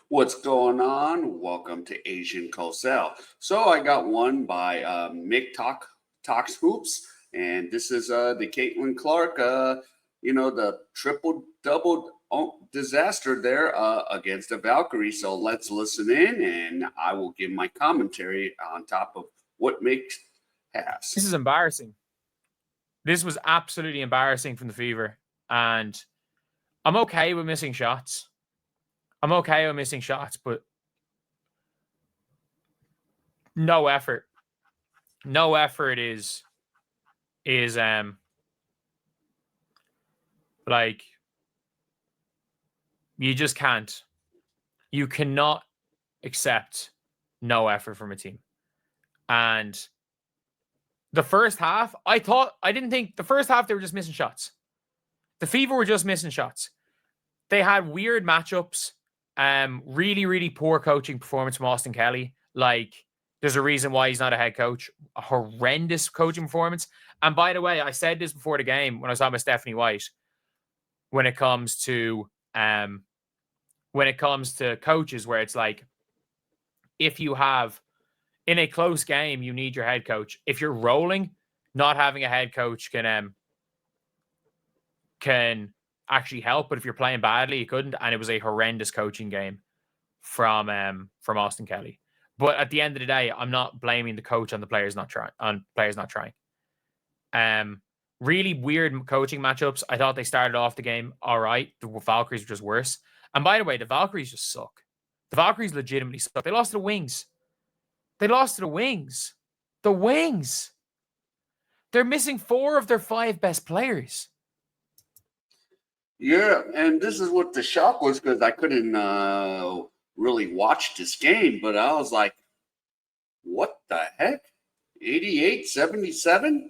What's going on? Welcome to Asian Cosell. So I got one by Mick Talks Hoops, and this is the Caitlin Clark. The triple double disaster there against the Valkyries. So let's listen in, and I will give my commentary on top of what Mick has. This is embarrassing. This was absolutely embarrassing from the Fever, and I'm okay with missing shots. But no effort. No effort is like, you just can't. You cannot accept no effort from a team. And the first half, I didn't think the first half they were just missing shots. The Fever were just missing shots. They had weird matchups. Really, really poor coaching performance from Austin Kelly. Like, there's a reason why he's not a head coach. A horrendous coaching performance. And by the way, I said this before the game when I was talking about Stephanie White. When it comes to coaches, where it's like, if you have in a close game, you need your head coach. If you're rolling, not having a head coach can actually help, but if you're playing badly, you couldn't. And it was a horrendous coaching game from Austin Kelly. But at the end of the day, I'm not blaming the coach on the players not trying. Really weird coaching matchups. I thought they started off the game all right. The Valkyries were just worse. And by the way, the Valkyries just suck. The Valkyries legitimately suck. They lost to the Wings. The Wings. They're missing 4 of their 5 best players. Yeah, and this is what the shock was, because I couldn't really watch this game, but I was like, what the heck? 88-77?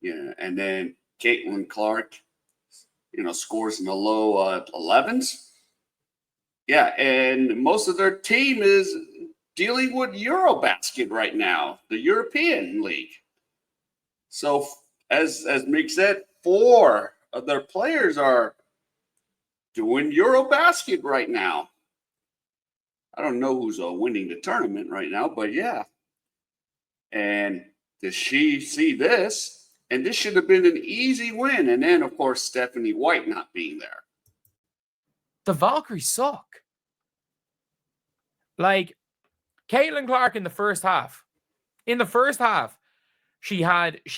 Yeah, and then Caitlin Clark, scores in the low 11s. Yeah, and most of their team is dealing with Eurobasket right now, the European League. So, as Mick said, 4 of their players are doing Eurobasket right now. I don't know who's winning the tournament right now, but yeah. And does she see this? And this should have been an easy win. And then, of course, Stephanie White not being there. The Valkyries suck. Like, Caitlin Clark in the first half, she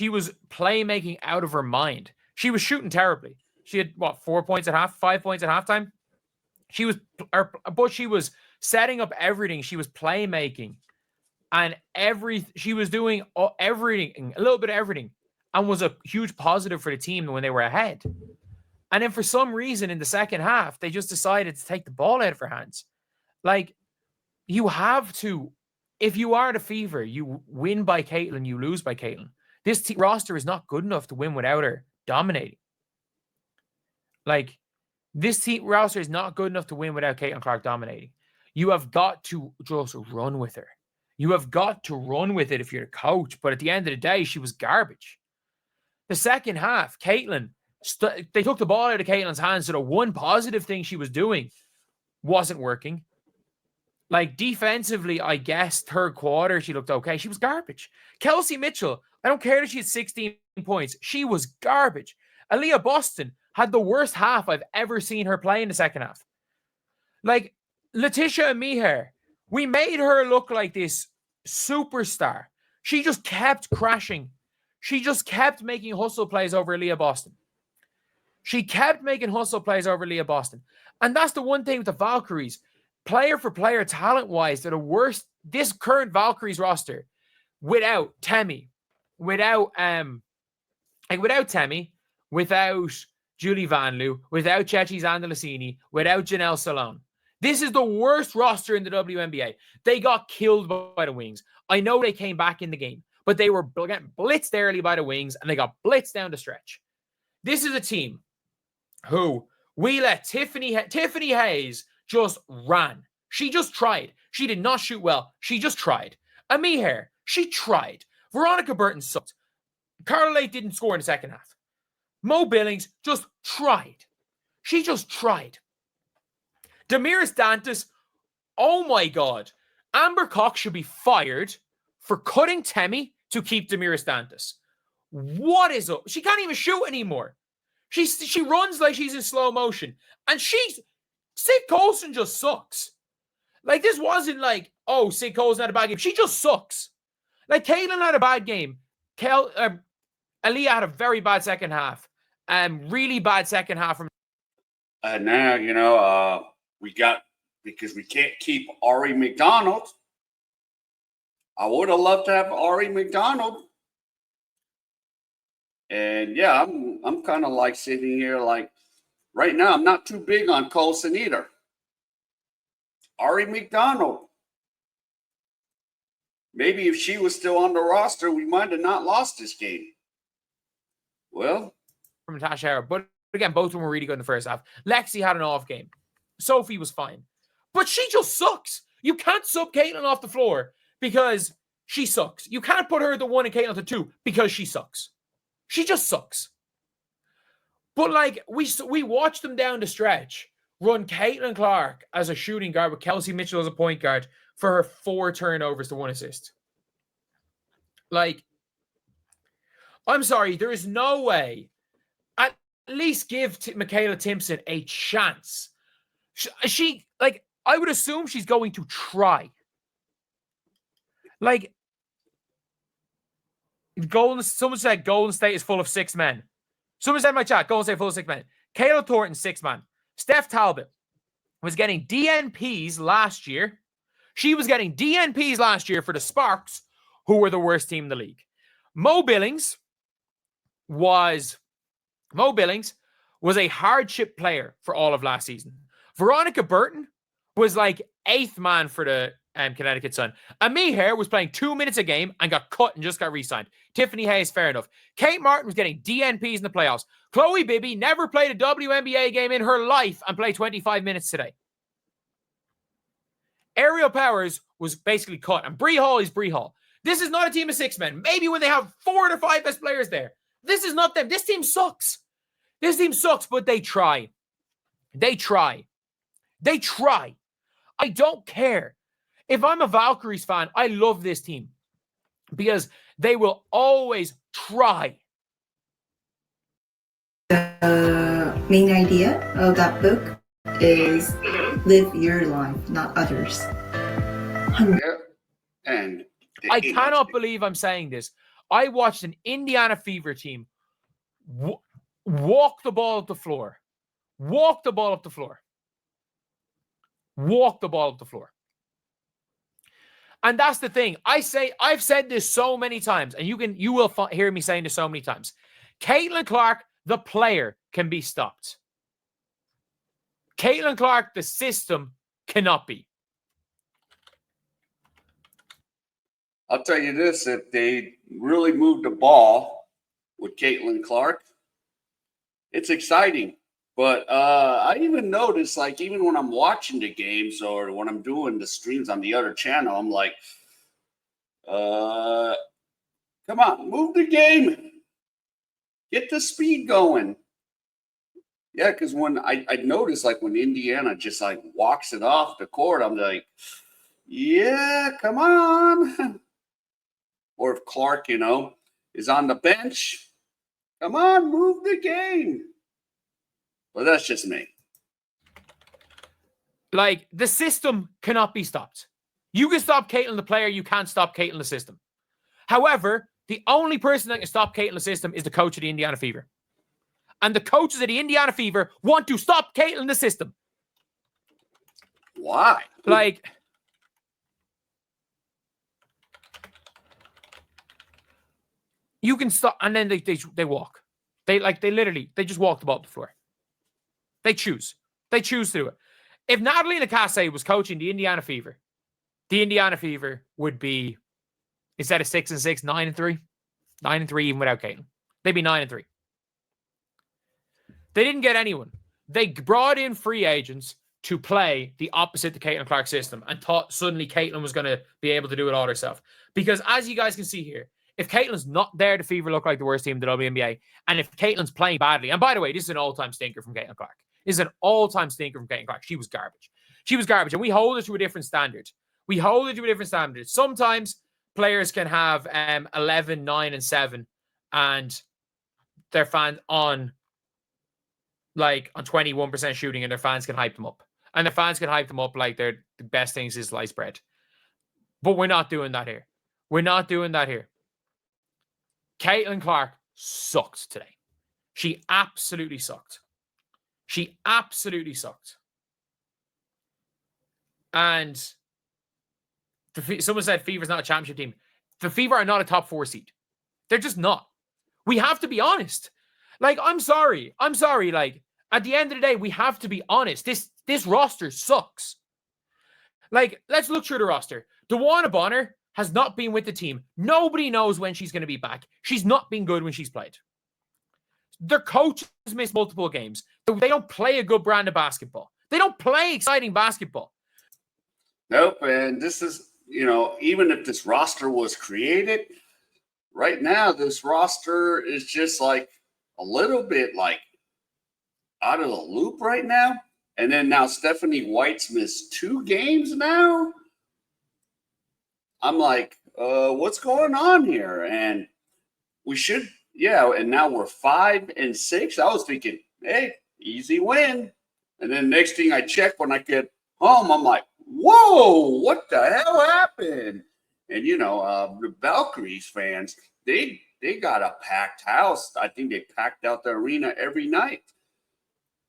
was playmaking out of her mind. She was shooting terribly. She had 5 points at halftime. She was setting up everything. She was playmaking, and she was doing everything, a little bit of everything, and was a huge positive for the team when they were ahead. And then for some reason in the second half, they just decided to take the ball out of her hands. Like, you have to, if you are the Fever, you win by Caitlin, you lose by Caitlin. This roster is not good enough to win without her dominating. Like, this roster is not good enough to win without Caitlin Clark dominating. You have got to just run with her. You have got to run with it if you're the coach. But at the end of the day, she was garbage. The second half, Caitlin, they took the ball out of Caitlin's hands, so the one positive thing she was doing wasn't working. Like, defensively, I guess third quarter, she looked okay. She was garbage. Kelsey Mitchell, I don't care that she had 16 points. She was garbage. Aaliyah Boston had the worst half I've ever seen her play in the second half. Like, Letitia Meher, we made her look like this superstar. She just kept crashing. She just kept making hustle plays over Aaliyah Boston. And that's the one thing with the Valkyries. Player for player, talent-wise, they're the worst. This current Valkyries roster, without Temi, without Julie Van Loo, without Chechi Zandalasini, without Janelle Salone. This is the worst roster in the WNBA. They got killed by the Wings. I know they came back in the game, but they were getting blitzed early by the Wings, and they got blitzed down the stretch. This is a team who we let Tiffany Hayes just ran. She just tried. She did not shoot well. She just tried. Amiher, she tried. Veronica Burton sucked. Carla Lake didn't score in the second half. Mo Billings just tried. She just tried. Damiris Dantas oh my God, Amber Cox should be fired for cutting Temi to keep Demiris Dantas. What is up? She can't even shoot anymore. She runs like she's in slow motion. And Sid Colson just sucks. Like, this wasn't like, oh, Sid Colson had a bad game. She just sucks. Like, Caitlin had a bad game. Aaliyah had a very bad second half. Really bad second half from. Now, because we can't keep Aari McDonald. I would have loved to have Aari McDonald. And yeah, I'm kind of like sitting here like right now, I'm not too big on Colson either. Aari McDonald. Maybe if she was still on the roster, we might have not lost this game. Well, from Tasha, but again, both of them were really good in the first half. Lexie had an off game. Sophie was fine. But she just sucks. You can't sub Caitlin off the floor because she sucks. You can't put her at the 1 and Caitlin at the 2 because she sucks. She just sucks. But like we watched them down the stretch run Caitlin Clark as a shooting guard with Kelsey Mitchell as a point guard for her 4 turnovers to 1 assist. Like, I'm sorry, there is no way. At least give Michaela Timpson a chance. She like, I would assume she's going to try. Like, someone said Golden State is full of 6 men. Someone said in my chat, Golden State full of 6 men. Kayla Thornton, 6 man. Steph Talbot was getting DNPs last year. She was getting DNPs last year for the Sparks, who were the worst team in the league. Mo Billings was a hardship player for all of last season. Veronica Burton was like 8th man for the Connecticut Sun. Ami Hare was playing 2 minutes a game and got cut and just got re-signed. Tiffany Hayes, fair enough. Kate Martin was getting DNPs in the playoffs. Chloe Bibby never played a WNBA game in her life and played 25 minutes today. Ariel Powers was basically cut, and Bree Hall is Bree Hall. This is not a team of 6 men. Maybe when they have 4 or 5 best players there. This is not them. This team sucks. This team sucks, but they try. They try. They try. I don't care. If I'm a Valkyries fan, I love this team because they will always try. The main idea of that book is live your life, not others. Yeah. And I cannot believe I'm saying this. I watched an Indiana Fever team walk the ball up the floor. Walk the ball up the floor. Walk the ball up the floor. And that's the thing. I've said this so many times, and you will hear me saying this so many times. Caitlin Clark, the player, can be stopped. Caitlin Clark, the system, cannot be. I'll tell you this, if they really move the ball with Caitlin Clark, it's exciting. But I even noticed, like, even when I'm watching the games or when I'm doing the streams on the other channel, I'm like, come on, move the game. Get the speed going. Yeah, because when I noticed, like, when Indiana just, like, walks it off the court, I'm like, yeah, come on. Or if Clark, is on the bench, come on, move the game. Well, that's just me. Like, the system cannot be stopped. You can stop Caitlin the player, you can't stop Caitlin the system. However, the only person that can stop Caitlin the system is the coach of the Indiana Fever. And the coaches of the Indiana Fever want to stop Caitlin the system. Why? Like, you can stop, and then they walk. They just walk the ball up the floor. They choose to do it. If Natalie Nakase was coaching the Indiana Fever would be, instead of 6-6, 9-3. 9-3 even without Caitlin. They'd be 9-3. They didn't get anyone. They brought in free agents to play the opposite to Caitlin Clark system and thought suddenly Caitlin was going to be able to do it all herself. Because as you guys can see here, if Caitlin's not there, the Fever look like the worst team in the WNBA. And if Caitlin's playing badly, and by the way, this is an all-time stinker from Caitlin Clark. This is an all-time stinker from Caitlin Clark. She was garbage. She was garbage. And we hold it to a different standard. We hold it to a different standard. Sometimes players can have 11, 9, and 7 and their fans on 21% shooting and their fans can hype them up. And the fans can hype them up like they're the best things is sliced bread. But we're not doing that here. We're not doing that here. Caitlin Clark sucked today. She absolutely sucked. She absolutely sucked. And someone said Fever's not a championship team. The Fever are not a top 4 seed. They're just not. We have to be honest. Like, I'm sorry. Like, at the end of the day, we have to be honest. This roster sucks. Like, let's look through the roster. Dewanner has not been with the team. Nobody knows when she's going to be back. She's not been good when she's played. Their coach has missed multiple games. They don't play a good brand of basketball. They don't play exciting basketball. Nope. And this is, even if this roster was created, right now, this roster is just like a little bit like out of the loop right now. And then now Stephanie White's missed 2 games now. I'm like, what's going on here? And we should, and now we're 5 and 6. I was thinking, hey, easy win. And then next thing I check when I get home, I'm like, whoa, what the hell happened? And, the Valkyries fans, they got a packed house. I think they packed out the arena every night.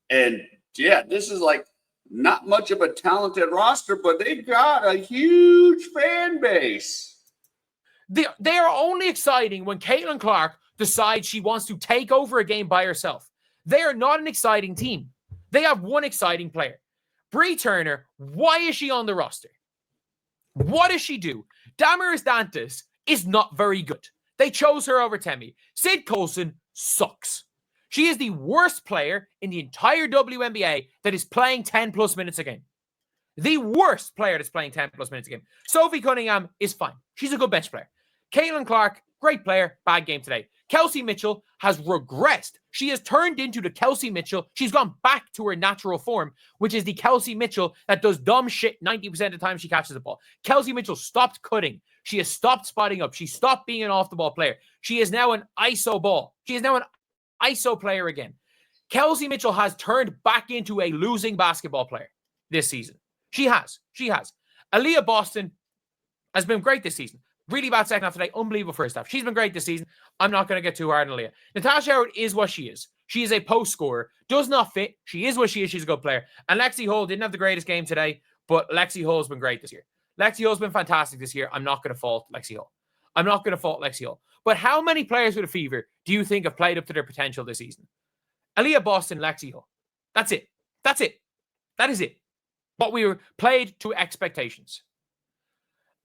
And, this is like not much of a talented roster, but they got a huge fan base. They are only exciting when Caitlin Clark decides she wants to take over a game by herself. They are not an exciting team. They have one exciting player. Bree Turner, why is she on the roster? What does she do? Damaris Dantas is not very good. They chose her over Temi. Sid Colson sucks. She is the worst player in the entire WNBA that is playing 10 plus minutes a game. The worst player that's playing 10 plus minutes a game. Sophie Cunningham is fine. She's a good bench player. Caitlin Clark, great player, bad game today. Kelsey Mitchell has regressed. She has turned into the Kelsey Mitchell. She's gone back to her natural form, which is the Kelsey Mitchell that does dumb shit 90% of the time she catches the ball. Kelsey Mitchell stopped cutting. She has stopped spotting up. She stopped being an off-the-ball player. She is now an ISO ball. She is now an ISO player again. Kelsey Mitchell has turned back into a losing basketball player this season. She has. Aaliyah Boston has been great this season. Really bad second half today. Unbelievable first half. She's been great this season. I'm not going to get too hard on Aaliyah. Natasha Howard is what she is. She is a post scorer. Does not fit. She is what she is. She's a good player. And Lexie Hull didn't have the greatest game today, but Lexie Hull has been great this year. Lexie Hull's been fantastic this year. I'm not going to fault Lexie Hull. But how many players with a Fever do you think have played up to their potential this season? Aaliyah Boston, Lexie Hull. That's it. That is it. But we were played to expectations.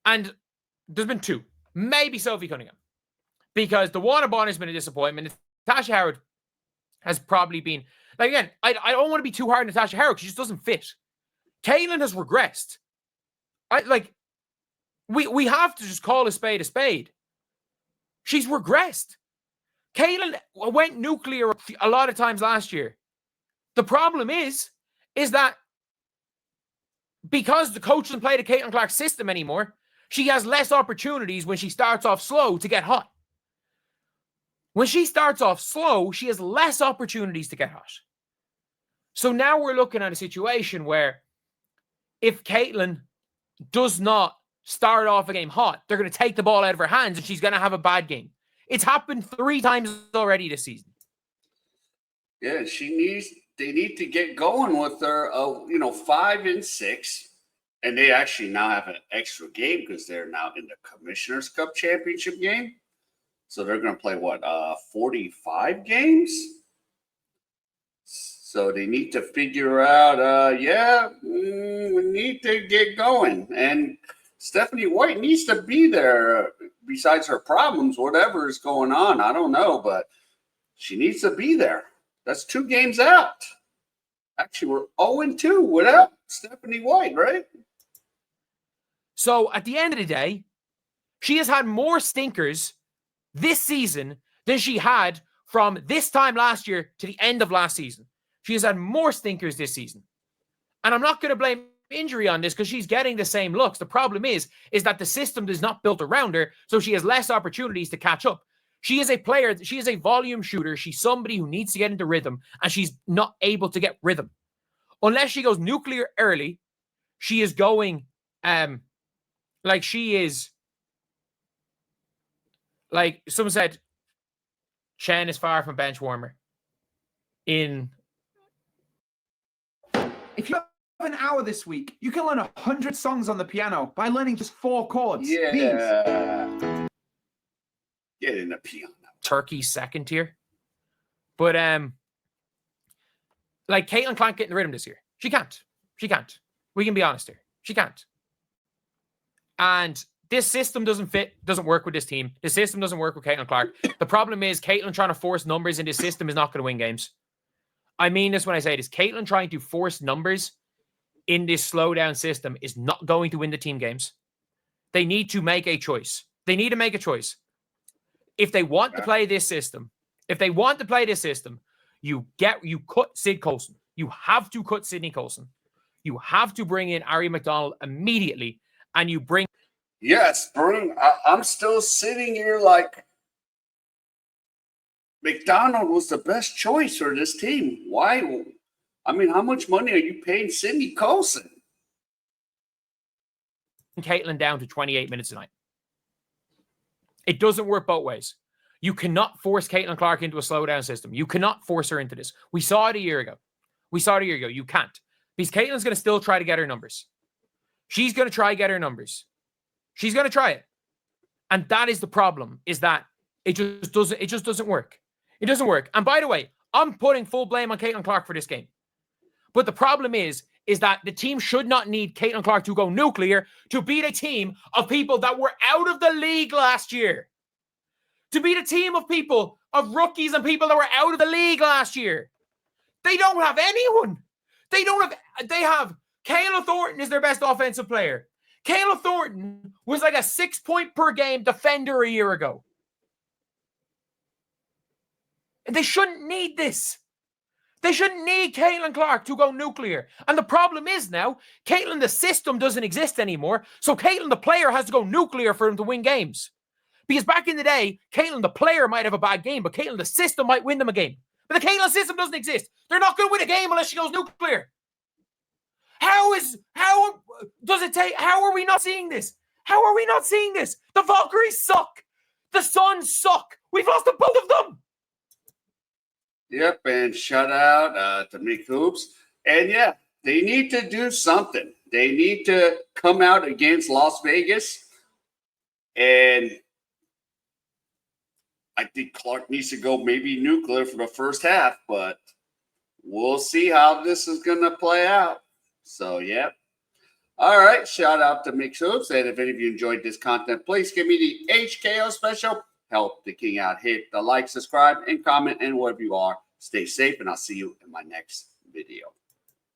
And there's been 2. Maybe Sophie Cunningham. Because the Waterborn has been a disappointment. Natasha Howard has probably been... Like, again, I don't want to be too hard on Natasha Howard. She just doesn't fit. Caitlin has regressed. We have to just call a spade a spade. She's regressed. Caitlin went nuclear a lot of times last year. The problem is that because the coach doesn't play the Caitlin Clark system anymore, she has less opportunities when she starts off slow to get hot. When she starts off slow, she has less opportunities to get hot. So now we're looking at a situation where if Caitlin does not start off a game hot, they're going to take the ball out of her hands and she's going to have a bad game. It's happened 3 times already this season. Yeah, they need to get going with their, 5 and 6. And they actually now have an extra game because they're now in the Commissioner's Cup championship game. So they're going to play, 45 games? So they need to figure out, we need to get going. And Stephanie White needs to be there besides her problems, whatever is going on. I don't know, but she needs to be there. That's 2 games out. Actually, we're 0-2 without Stephanie White, right? So at the end of the day, she has had more stinkers this season than she had from this time last year to the end of last season. She has had more stinkers this season. And I'm not going to blame injury on this because she's getting the same looks. The problem is that the system is not built around her, so she has less opportunities to catch up. She is a player. She is a volume shooter. She's somebody who needs to get into rhythm, and she's not able to get rhythm. Unless she goes nuclear early, she is going like she is, like someone said, Chen is far from bench warmer. If you have an hour this week, you can learn 100 songs on the piano by learning just 4 chords. Yeah. These. Get in the piano. Turkey's second tier. But like Caitlin can't get in the rhythm this year. She can't. We can be honest here. She can't. And this system doesn't work with this team. The system doesn't work with Caitlin Clark. The problem is Caitlin trying to force numbers in this system is not going to win games. I mean this when I say this. Caitlin trying to force numbers in this slowdown system is not going to win the team games. They need to make a choice. If they want to play this system, you cut Sid Colson. You have to cut Sydney Colson. You have to bring in Aari McDonald immediately, and you bring. Yes, I'm still sitting here like McDonald was the best choice for this team. Why? I mean, how much money are you paying Sydney Colson? Caitlin down to 28 minutes a night. It doesn't work both ways. You cannot force Caitlin Clark into a slowdown system. You cannot force her into this. We saw it a year ago. You can't. Because Caitlin's going to still try to get her numbers. She's going to try to get her numbers. She's going to try it. And that is the problem, is that it just doesn't work. It doesn't work. And by the way, I'm putting full blame on Caitlin Clark for this game. But the problem is that the team should not need Caitlin Clark to go nuclear to beat a team of people that were out of the league last year. To beat a team of people, of rookies and people that were out of the league last year. They don't have anyone. They have Kayla Thornton is their best offensive player. Kayla Thornton was like a 6-point per game defender a year ago. And they shouldn't need this. They shouldn't need Caitlin Clark to go nuclear. And the problem is now, Caitlin, the system doesn't exist anymore. So Caitlin, the player, has to go nuclear for them to win games. Because back in the day, Caitlin, the player, might have a bad game, but Caitlin, the system, might win them a game. But the Caitlin system doesn't exist. They're not going to win a game unless she goes nuclear. How are we not seeing this? The Valkyries suck. The Suns suck. We've lost to both of them. Yep, and shout out to Mick Hoops. And yeah, they need to do something. They need to come out against Las Vegas. And I think Clark needs to go maybe nuclear for the first half, but we'll see how this is going to play out. So, yeah. All right. Shout out to Mick Hoops. And if any of you enjoyed this content, please give me the HKO special. Help the king out. Hit the like, subscribe, and comment. And wherever you are, stay safe. And I'll see you in my next video.